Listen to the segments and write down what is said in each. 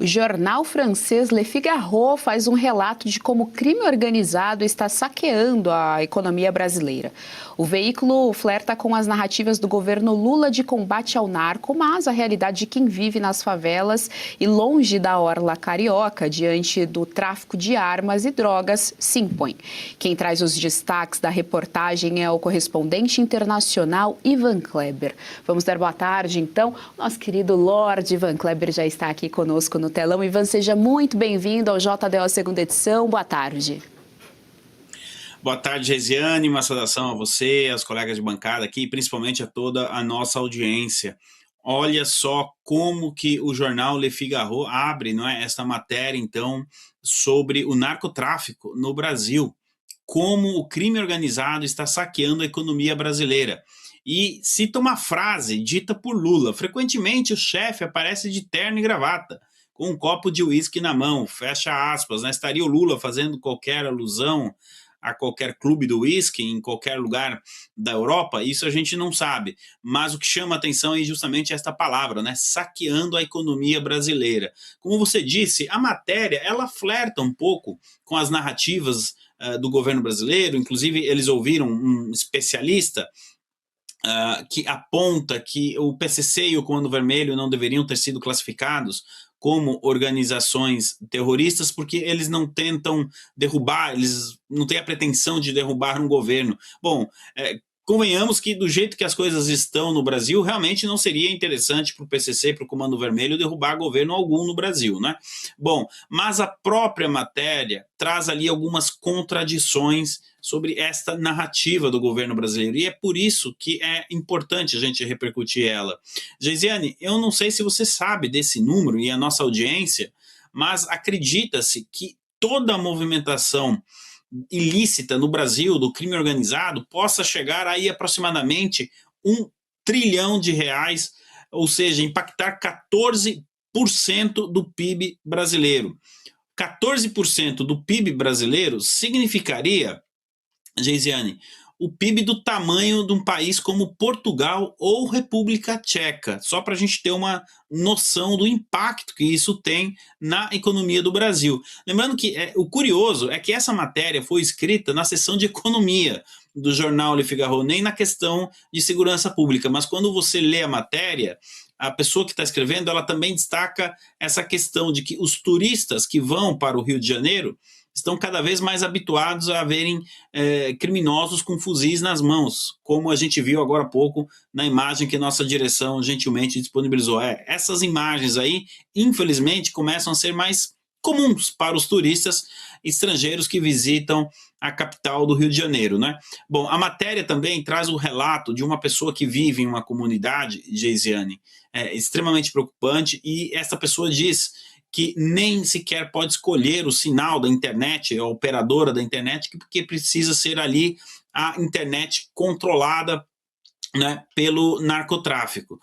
O jornal francês Le Figaro faz um relato de como o crime organizado está saqueando a economia brasileira. O veículo flerta com as narrativas do governo Lula de combate ao narco, mas a realidade de quem vive nas favelas e longe da orla carioca, diante do tráfico de armas e drogas, se impõe. Quem traz os destaques da reportagem é o correspondente internacional Ivan Kleber. Vamos dar boa tarde, então. Nosso querido Lorde Ivan Kleber já está aqui conosco no telão. Ivan, seja muito bem-vindo ao JDO segunda edição. Boa tarde. Boa tarde, Geisiane. Uma saudação a você, aos colegas de bancada aqui, e principalmente a toda a nossa audiência. Olha só como que o jornal Le Figaro abre, não é, esta matéria, então, sobre o narcotráfico no Brasil. Como o crime organizado está saqueando a economia brasileira. E cita uma frase dita por Lula. Frequentemente o chefe aparece de terno e gravata, com um copo de uísque na mão, fecha aspas, né? Estaria o Lula fazendo qualquer alusão a qualquer clube do uísque em qualquer lugar da Europa? Isso a gente não sabe, mas o que chama a atenção é justamente esta palavra, né? Saqueando a economia brasileira. Como você disse, a matéria, ela flerta um pouco com as narrativas do governo brasileiro. Inclusive eles ouviram um especialista que aponta que o PCC e o Comando Vermelho não deveriam ter sido classificados como organizações terroristas, porque eles não tentam derrubar, eles não têm a pretensão de derrubar um governo. Bom, convenhamos que do jeito que as coisas estão no Brasil, realmente não seria interessante para o PCC, para o Comando Vermelho, derrubar governo algum no Brasil, né? Bom, mas a própria matéria traz ali algumas contradições sobre esta narrativa do governo brasileiro, e é por isso que é importante a gente repercutir ela. Geisiane, eu não sei se você sabe desse número e a nossa audiência, mas acredita-se que toda a movimentação ilícita no Brasil, do crime organizado, possa chegar aí aproximadamente R$ 1 trilhão, ou seja, impactar 14% do PIB brasileiro. 14% do PIB brasileiro significaria, Geisiane, o PIB do tamanho de um país como Portugal ou República Tcheca, só para a gente ter uma noção do impacto que isso tem na economia do Brasil. Lembrando que o curioso é que essa matéria foi escrita na seção de economia do jornal Le Figaro, nem na questão de segurança pública, mas quando você lê a matéria, a pessoa que está escrevendo, ela também destaca essa questão de que os turistas que vão para o Rio de Janeiro estão cada vez mais habituados a verem criminosos com fuzis nas mãos, como a gente viu agora há pouco na imagem que nossa direção gentilmente disponibilizou. Essas imagens aí, infelizmente, começam a ser mais comuns para os turistas estrangeiros que visitam a capital do Rio de Janeiro, né? Bom, a matéria também traz o relato de uma pessoa que vive em uma comunidade, Geisiane, extremamente preocupante, e essa pessoa diz que nem sequer pode escolher o sinal da internet, a operadora da internet, porque precisa ser ali a internet controlada, né, pelo narcotráfico.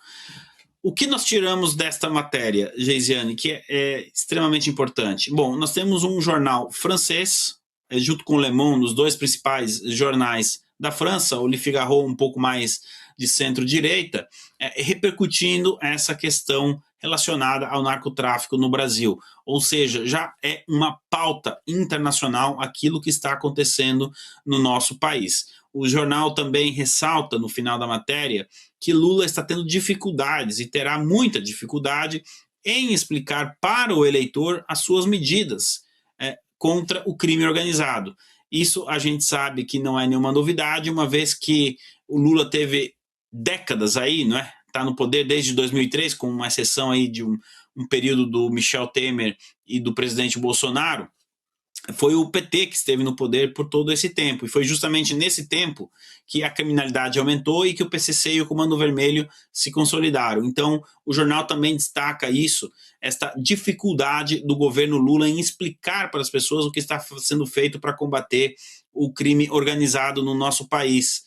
O que nós tiramos desta matéria, Geisiane, que é extremamente importante? Bom, nós temos um jornal francês, junto com o Le Monde, os dois principais jornais da França, o Le Figaro um pouco mais de centro-direita, repercutindo essa questão relacionada ao narcotráfico no Brasil. Ou seja, já é uma pauta internacional aquilo que está acontecendo no nosso país. O jornal também ressalta, no final da matéria, que Lula está tendo dificuldades e terá muita dificuldade em explicar para o eleitor as suas medidas contra o crime organizado. Isso a gente sabe que não é nenhuma novidade, uma vez que o Lula teve décadas aí, não é? Está no poder desde 2003, com uma exceção aí de um período do Michel Temer e do presidente Bolsonaro. Foi o PT que esteve no poder por todo esse tempo, e foi justamente nesse tempo que a criminalidade aumentou e que o PCC e o Comando Vermelho se consolidaram. Então, o jornal também destaca isso, esta dificuldade do governo Lula em explicar para as pessoas o que está sendo feito para combater o crime organizado no nosso país.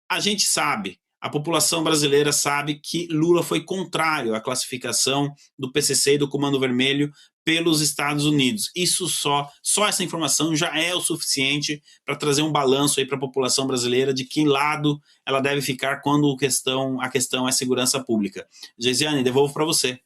A gente sabe, a população brasileira sabe que Lula foi contrário à classificação do PCC e do Comando Vermelho pelos Estados Unidos. Isso só essa informação já é o suficiente para trazer um balanço aí para a população brasileira de que lado ela deve ficar quando a questão é segurança pública. Geisiane, devolvo para você.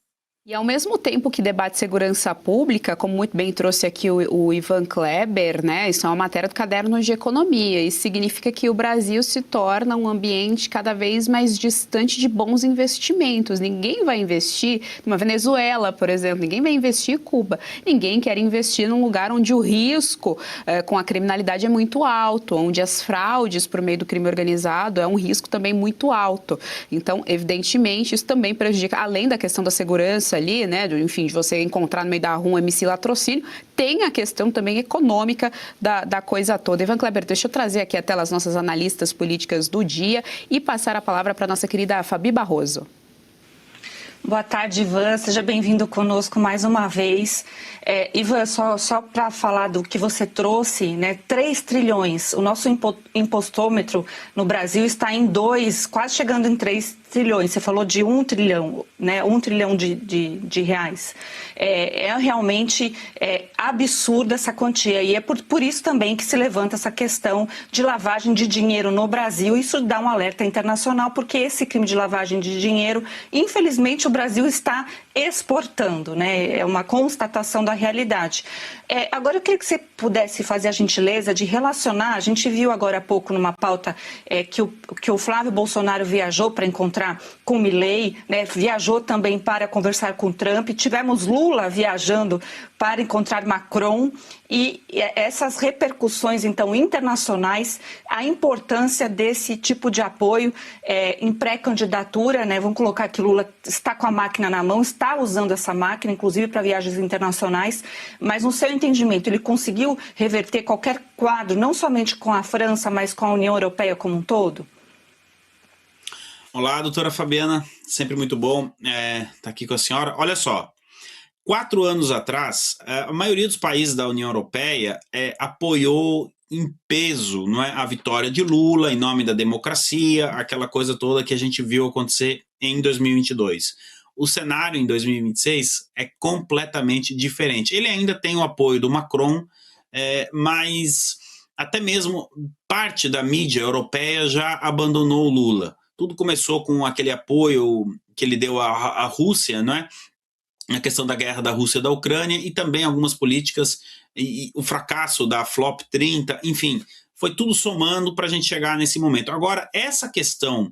E ao mesmo tempo que debate segurança pública, como muito bem trouxe aqui o Ivan Kleber, né? Isso é uma matéria do Caderno de Economia. Isso significa que o Brasil se torna um ambiente cada vez mais distante de bons investimentos. Ninguém vai investir numa Venezuela, por exemplo. Ninguém vai investir em Cuba. Ninguém quer investir num lugar onde o risco com a criminalidade é muito alto, onde as fraudes por meio do crime organizado é um risco também muito alto. Então, evidentemente, isso também prejudica, além da questão da segurança ali, né, enfim, de você encontrar no meio da rua um MC latrocínio, tem a questão também econômica da coisa toda. Ivan Kleber, deixa eu trazer aqui a tela as nossas analistas políticas do dia e passar a palavra para a nossa querida Fabi Barroso. Boa tarde, Ivan. Seja bem-vindo conosco mais uma vez. Ivan, só para falar do que você trouxe, né? 3 trilhões. O nosso impostômetro no Brasil está em 2, quase chegando em 3 trilhões. Você falou de 1 trilhão, né? 1 trilhão de reais. Realmente absurda essa quantia. E é por isso também que se levanta essa questão de lavagem de dinheiro no Brasil. Isso dá um alerta internacional, porque esse crime de lavagem de dinheiro, infelizmente, o Brasil está exportando, né? É uma constatação da realidade. Agora, eu queria que você pudesse fazer a gentileza de relacionar. A gente viu agora há pouco numa pauta que o Flávio Bolsonaro viajou para encontrar com Milei, né? Viajou também para conversar com Trump. Tivemos Lula viajando para encontrar Macron. E essas repercussões, então, internacionais, a importância desse tipo de apoio em pré-candidatura, né? Vamos colocar que Lula está com a máquina na mão, está usando essa máquina, inclusive para viagens internacionais, mas no seu entendimento, ele conseguiu reverter qualquer quadro, não somente com a França, mas com a União Europeia como um todo? Olá, doutora Fabiana, sempre muito bom estar aqui com a senhora. Olha só, 4 anos atrás, a maioria dos países da União Europeia apoiou em peso, não é, a vitória de Lula em nome da democracia, aquela coisa toda que a gente viu acontecer em 2022. O cenário em 2026 é completamente diferente. Ele ainda tem o apoio do Macron, mas até mesmo parte da mídia europeia já abandonou o Lula. Tudo começou com aquele apoio que ele deu à Rússia, não é? A questão da guerra da Rússia e da Ucrânia, e também algumas políticas, e o fracasso da Flop 30, enfim, foi tudo somando para a gente chegar nesse momento. Agora, essa questão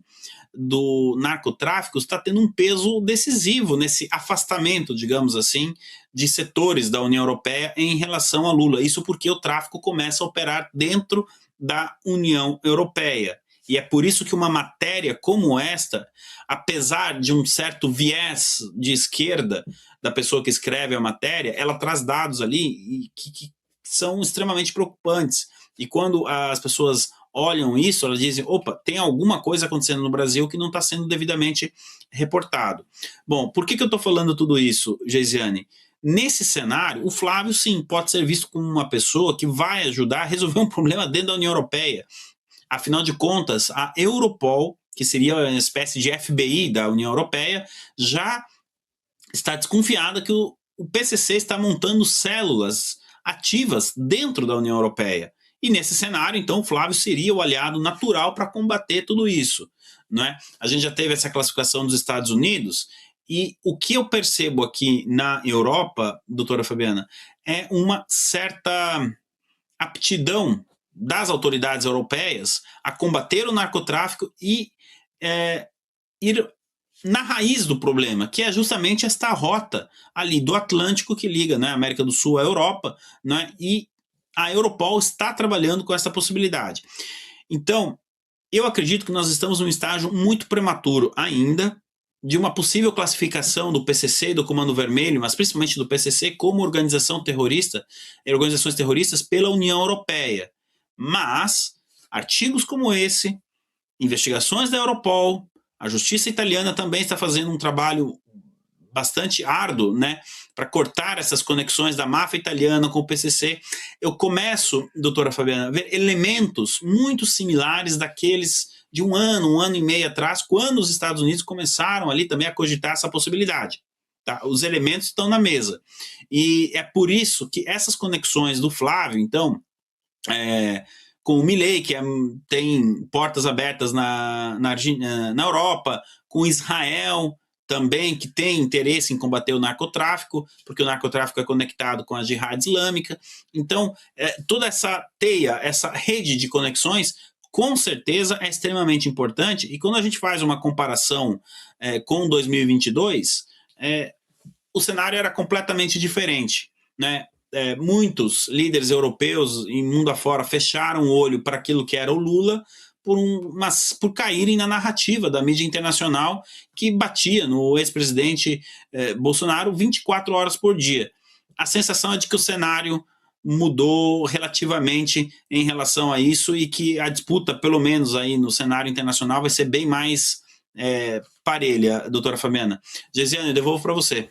do narcotráfico está tendo um peso decisivo nesse afastamento, digamos assim, de setores da União Europeia em relação a Lula. Isso porque o tráfico começa a operar dentro da União Europeia. E é por isso que uma matéria como esta, apesar de um certo viés de esquerda da pessoa que escreve a matéria, ela traz dados ali que são extremamente preocupantes. E quando as pessoas olham isso, elas dizem, opa, tem alguma coisa acontecendo no Brasil que não está sendo devidamente reportado. Bom, por que eu estou falando tudo isso, Geisiane? Nesse cenário, o Flávio, sim, pode ser visto como uma pessoa que vai ajudar a resolver um problema dentro da União Europeia. Afinal de contas, a Europol, que seria uma espécie de FBI da União Europeia, já está desconfiada que o PCC está montando células ativas dentro da União Europeia. E nesse cenário, então, o Flávio seria o aliado natural para combater tudo isso, não é? A gente já teve essa classificação dos Estados Unidos, e o que eu percebo aqui na Europa, doutora Fabiana, é uma certa aptidão das autoridades europeias a combater o narcotráfico e ir na raiz do problema, que é justamente esta rota ali do Atlântico que liga, né, a América do Sul à Europa, né, e a Europol está trabalhando com essa possibilidade. Então, eu acredito que nós estamos num estágio muito prematuro ainda de uma possível classificação do PCC e do Comando Vermelho, mas principalmente do PCC como organização terrorista, organizações terroristas pela União Europeia. Mas artigos como esse, investigações da Europol, a justiça italiana também está fazendo um trabalho bastante árduo, né, para cortar essas conexões da máfia italiana com o PCC. Eu começo, doutora Fabiana, a ver elementos muito similares daqueles de um ano e meio atrás, quando os Estados Unidos começaram ali também a cogitar essa possibilidade. Tá? Os elementos estão na mesa. E é por isso que essas conexões do Flávio, então, com o Milei, que tem portas abertas na Europa, com Israel, também que tem interesse em combater o narcotráfico, porque o narcotráfico é conectado com a Jihad Islâmica. Então, toda essa teia, essa rede de conexões, com certeza é extremamente importante. E quando a gente faz uma comparação com 2022, o cenário era completamente diferente, né? Muitos líderes europeus e mundo afora fecharam o olho para aquilo que era o Lula, por caírem na narrativa da mídia internacional que batia no ex-presidente Bolsonaro 24 horas por dia. A sensação é de que o cenário mudou relativamente em relação a isso e que a disputa, pelo menos aí no cenário internacional, vai ser bem mais parelha, doutora Fabiana. Gesiane, eu devolvo para você.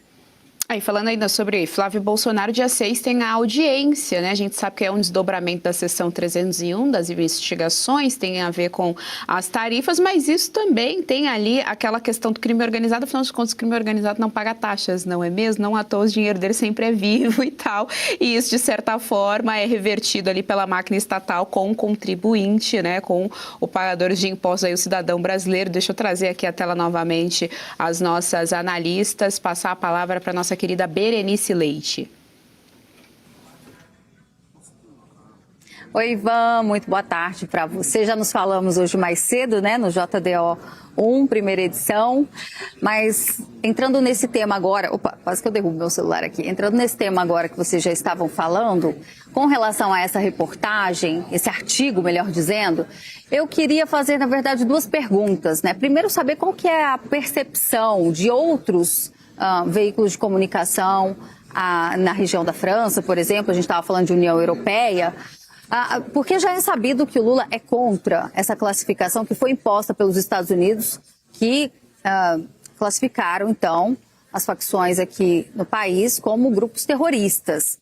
Aí, falando ainda sobre Flávio Bolsonaro, dia 6 tem a audiência, né? A gente sabe que é um desdobramento da seção 301 das investigações, tem a ver com as tarifas, mas isso também tem ali aquela questão do crime organizado. Afinal de contas, o crime organizado não paga taxas, não é mesmo? Não à toa o dinheiro dele sempre é vivo e tal. E isso, de certa forma, é revertido ali pela máquina estatal com o contribuinte, né? Com o pagador de impostos, aí, o cidadão brasileiro. Deixa eu trazer aqui a tela novamente as nossas analistas, passar a palavra para a nossa querida Berenice Leite. Oi, Ivan, muito boa tarde para você. Já nos falamos hoje mais cedo, né, no JDO 1, primeira edição, mas entrando nesse tema agora, opa, quase que eu derrubo meu celular aqui, entrando nesse tema agora que vocês já estavam falando, com relação a essa reportagem, esse artigo, melhor dizendo, eu queria fazer, na verdade, duas perguntas, né? Primeiro, saber qual que é a percepção de outros veículos de comunicação na região da França, por exemplo, a gente estava falando de União Europeia, porque já é sabido que o Lula é contra essa classificação que foi imposta pelos Estados Unidos, que classificaram, então, as facções aqui no país como grupos terroristas.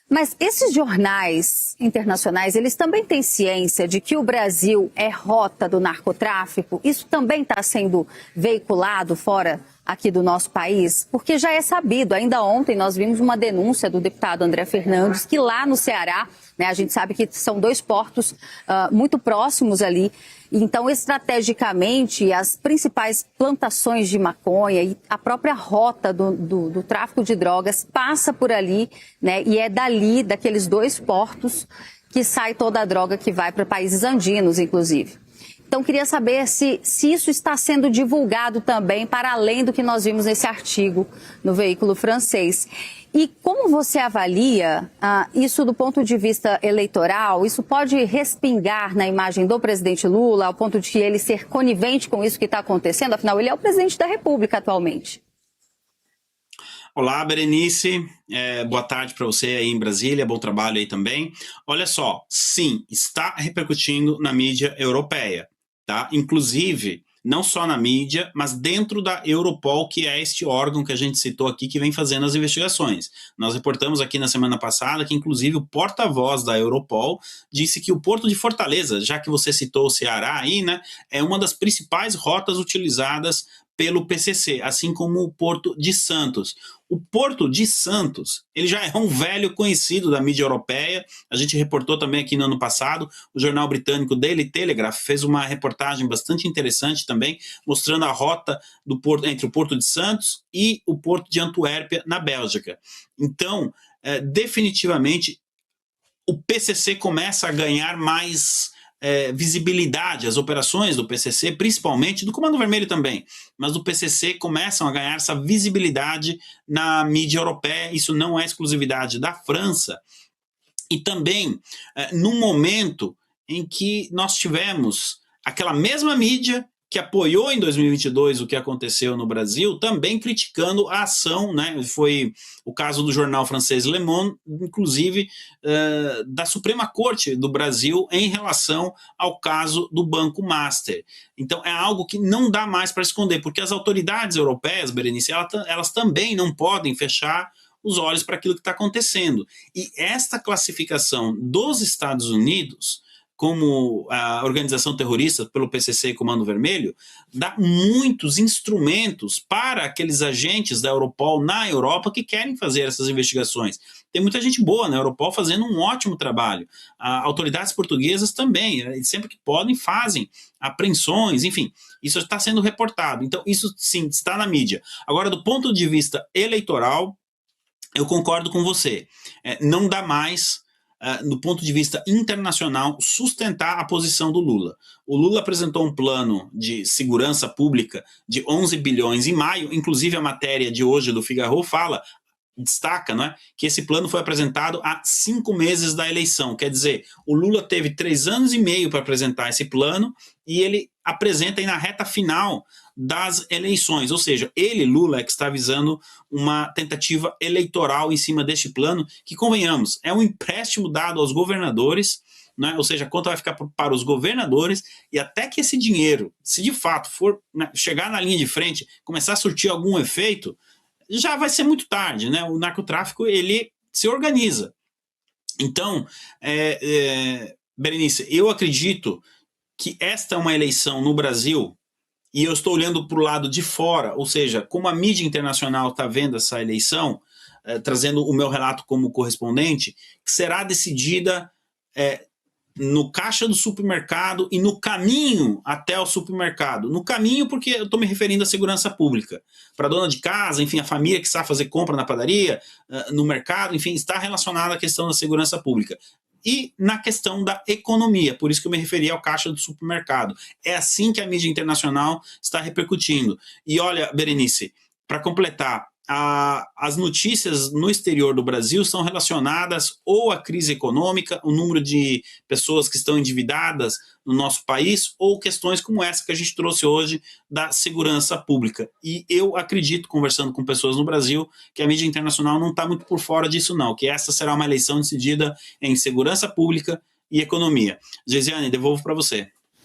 Mas esses jornais internacionais, eles também têm ciência de que o Brasil é rota do narcotráfico? Isso também está sendo veiculado fora aqui do nosso país? Porque já é sabido, ainda ontem nós vimos uma denúncia do deputado André Fernandes, que lá no Ceará, né, a gente sabe que são dois portos muito próximos ali, então estrategicamente as principais plantações de maconha e a própria rota do tráfico de drogas passa por ali, né, e é dali, daqueles dois portos, que sai toda a droga que vai para países andinos, inclusive. Então, queria saber se isso está sendo divulgado também, para além do que nós vimos nesse artigo no veículo francês. E como você avalia isso do ponto de vista eleitoral? Isso pode respingar na imagem do presidente Lula, ao ponto de ele ser conivente com isso que está acontecendo? Afinal, ele é o presidente da República atualmente. Olá, Berenice, boa tarde para você aí em Brasília, bom trabalho aí também. Olha só, sim, está repercutindo na mídia europeia. Tá? Inclusive, não só na mídia, mas dentro da Europol, que é este órgão que a gente citou aqui, que vem fazendo as investigações. Nós reportamos aqui na semana passada que, inclusive, o porta-voz da Europol disse que o Porto de Fortaleza, já que você citou o Ceará aí, né, é uma das principais rotas utilizadas pelo PCC, assim como o Porto de Santos. O Porto de Santos, ele já é um velho conhecido da mídia europeia. A gente reportou também aqui no ano passado, o jornal britânico Daily Telegraph fez uma reportagem bastante interessante também, mostrando a rota do porto, entre o Porto de Santos e o Porto de Antuérpia, na Bélgica. Então, definitivamente, o PCC começa a ganhar mais visibilidade. As operações do PCC, principalmente do Comando Vermelho também, mas do PCC começam a ganhar essa visibilidade na mídia europeia. Isso não é exclusividade da França. E também num momento em que nós tivemos aquela mesma mídia que apoiou em 2022 o que aconteceu no Brasil, também criticando a ação, né? Foi o caso do jornal francês Le Monde, inclusive da Suprema Corte do Brasil em relação ao caso do Banco Master. Então é algo que não dá mais para esconder, porque as autoridades europeias, Berenice, elas também não podem fechar os olhos para aquilo que está acontecendo. E esta classificação dos Estados Unidos como a organização terrorista pelo PCC e Comando Vermelho, dá muitos instrumentos para aqueles agentes da Europol na Europa que querem fazer essas investigações. Tem muita gente boa na Europol fazendo um ótimo trabalho. Autoridades portuguesas também, sempre que podem, fazem apreensões, enfim, isso está sendo reportado. Então, isso sim, está na mídia. Agora, do ponto de vista eleitoral, eu concordo com você. Não dá mais, do ponto de vista internacional, sustentar a posição do Lula. O Lula apresentou um plano de segurança pública de 11 bilhões em maio, inclusive a matéria de hoje do Figaro destaca, não é, que esse plano foi apresentado há 5 meses da eleição. Quer dizer, o Lula teve 3 anos e meio para apresentar esse plano e ele apresenta aí na reta final das eleições. Ou seja, Lula, é que está visando uma tentativa eleitoral em cima deste plano, que, convenhamos, é um empréstimo dado aos governadores, né? Ou seja, a conta vai ficar para os governadores, e até que esse dinheiro, se de fato for, né, chegar na linha de frente, começar a surtir algum efeito, já vai ser muito tarde, né? O narcotráfico, ele se organiza. Então, Berenice, eu acredito que esta é uma eleição no Brasil, e eu estou olhando para o lado de fora, ou seja, como a mídia internacional está vendo essa eleição, trazendo o meu relato como correspondente, que será decidida no caixa do supermercado e no caminho até o supermercado. No caminho, porque eu estou me referindo à segurança pública. Para a dona de casa, enfim, a família que sabe fazer compra na padaria, no mercado, enfim, está relacionada à questão da segurança pública. E na questão da economia, por isso que eu me referi ao caixa do supermercado. É assim que a mídia internacional está repercutindo. E olha, Berenice, para completar, as notícias no exterior do Brasil são relacionadas ou à crise econômica, o número de pessoas que estão endividadas no nosso país, ou questões como essa que a gente trouxe hoje da segurança pública. E eu acredito, conversando com pessoas no Brasil, que a mídia internacional não está muito por fora disso não, que essa será uma eleição decidida em segurança pública e economia. Geisiane, devolvo para você.